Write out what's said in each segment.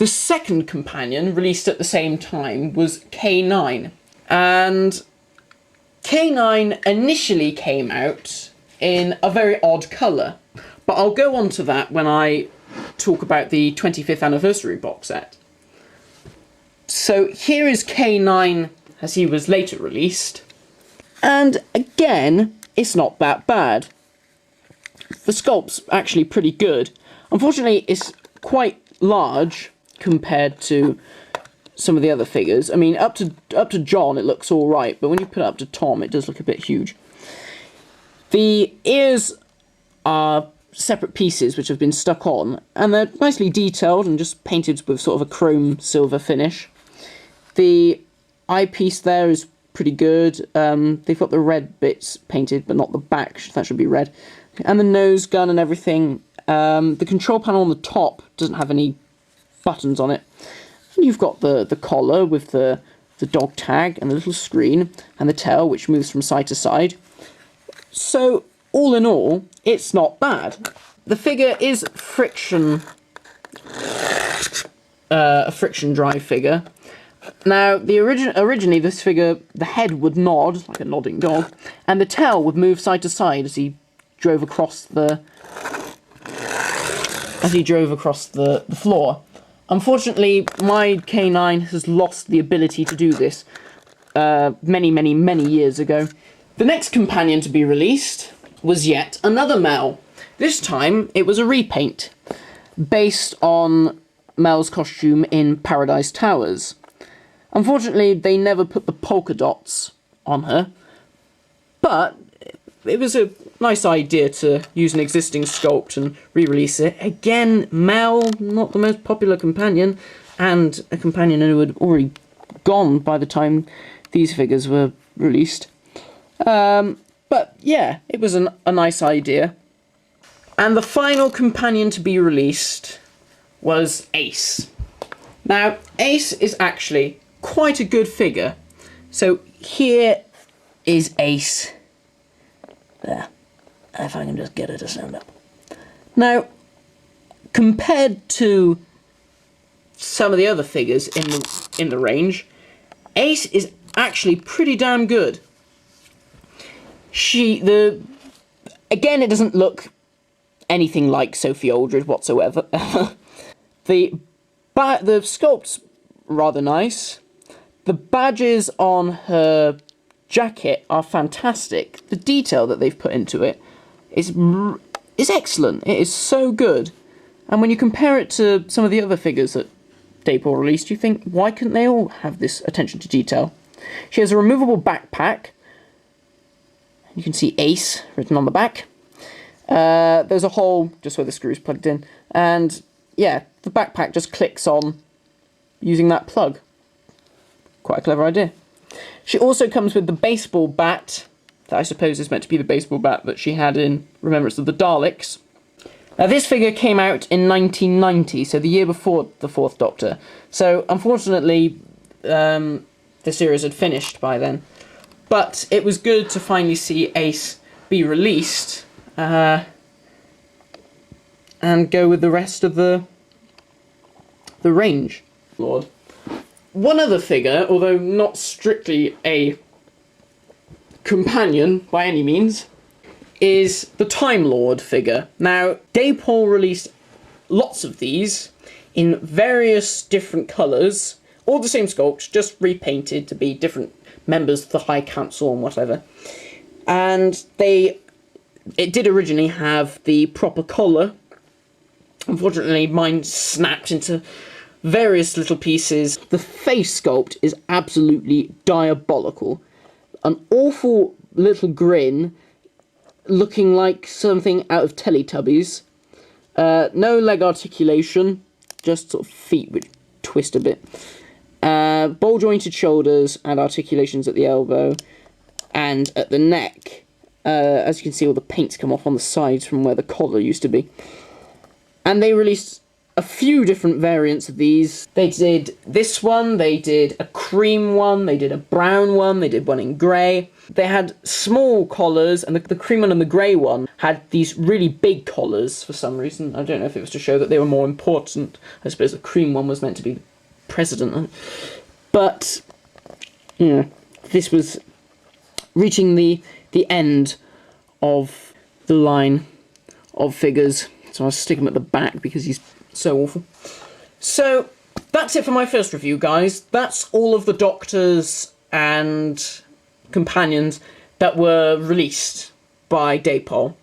The second companion, released at the same time, was K9. And K9 initially came out in a very odd colour, but I'll go on to that when I talk about the 25th anniversary box set. So here is K9 as he was later released, and again, it's not that bad. The sculpt's actually pretty good. Unfortunately, it's quite large compared to some of the other figures. I mean, up to John, it looks all right, but when you put it up to Tom, it does look a bit huge. The ears are separate pieces which have been stuck on, and they're nicely detailed and just painted with sort of a chrome silver finish. The eyepiece there is pretty good. They've got the red bits painted, but not the back. That should be red. And the nose gun and everything. The control panel on the top doesn't have any buttons on it. And you've got the collar with the dog tag and the little screen, and the tail which moves from side to side. So all in all, it's not bad. The figure is a friction drive figure. Now, originally this figure, the head would nod like a nodding dog, and the tail would move side to side as he drove across the floor. Unfortunately, my K9 has lost the ability to do this many years ago. The next companion to be released was yet another Mel. This time, it was a repaint, based on Mel's costume in Paradise Towers. Unfortunately, they never put the polka dots on her, but it was a nice idea to use an existing sculpt and re-release it. Again, Mel, not the most popular companion, and a companion who had already gone by the time these figures were released. But yeah, it was a nice idea. And the final companion to be released was Ace. Now, Ace is actually quite a good figure. So here is Ace. There. If I can just get her to stand up. Now, compared to some of the other figures in the range, Ace is actually pretty damn good. Again, it doesn't look anything like Sophie Aldred whatsoever. The sculpt's rather nice. The badges on her jacket are fantastic. The detail that they've put into it is excellent. It is so good. And when you compare it to some of the other figures that Dapol released, you think, why couldn't they all have this attention to detail? She has a removable backpack. You can see Ace written on the back. There's a hole just where the screw's plugged in. And yeah, the backpack just clicks on using that plug. Quite a clever idea. She also comes with the baseball bat, that I suppose is meant to be the baseball bat that she had in Remembrance of the Daleks. Now, this figure came out in 1990, so the year before the Fourth Doctor. So, unfortunately, the series had finished by then. But it was good to finally see Ace be released, and go with the rest of the range. Lord. One other figure, although not strictly a companion by any means, is the Time Lord figure. Now, Dapol released lots of these in various different colours, all the same sculpt, just repainted to be different members of the High Council and whatever. And it did originally have the proper collar. Unfortunately, mine snapped into various little pieces. The face sculpt is absolutely diabolical. An awful little grin, looking like something out of Teletubbies. No leg articulation, just sort of feet which twist a bit. Ball jointed shoulders and articulations at the elbow and at the neck. As you can see, all the paint's come off on the sides from where the collar used to be. And they released a few different variants of these. They did this one, they did a cream one, they did a brown one, they did one in grey. They had small collars, and the cream one and the grey one had these really big collars for some reason. I don't know if it was to show that they were more important. I suppose the cream one was meant to be the president. But, you know, this was reaching the end of the line of figures. So I'll stick him at the back because he's so awful. So that's it for my first review, guys. That's all of the Doctors and companions that were released by Dapol.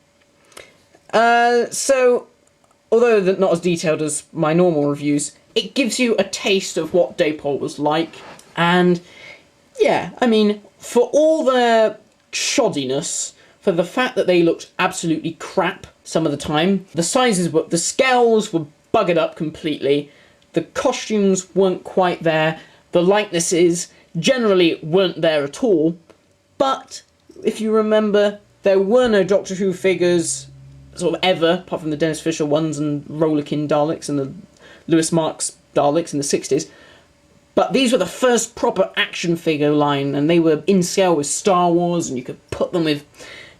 So, although they're not as detailed as my normal reviews, it gives you a taste of what Dapol was like. And yeah, I mean, for all their shoddiness, for the fact that they looked absolutely crap some of the time, the scales were buggered up completely, the costumes weren't quite there, the likenesses generally weren't there at all, but if you remember, there were no Doctor Who figures sort of ever, apart from the Dennis Fisher ones and Rollerkin Daleks and the Lewis Marks Daleks in the 60s. But these were the first proper action figure line, and they were in scale with Star Wars, and you could put them with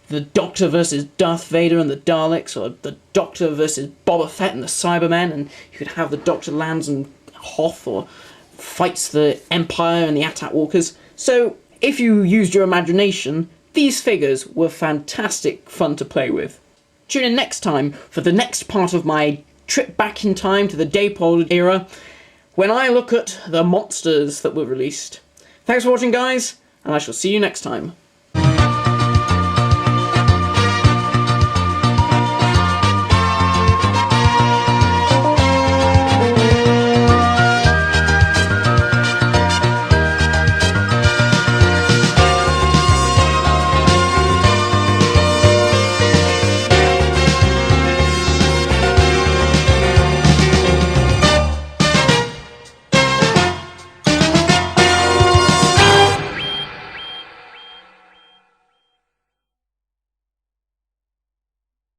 the Doctor versus Darth Vader and the Daleks, or the Doctor versus Boba Fett and the Cybermen, and you could have the Doctor lands on Hoth, or fights the Empire and the Attack Walkers. So, if you used your imagination, these figures were fantastic fun to play with. Tune in next time for the next part of my trip back in time to the Dapol era, when I look at the monsters that were released. Thanks for watching, guys, and I shall see you next time.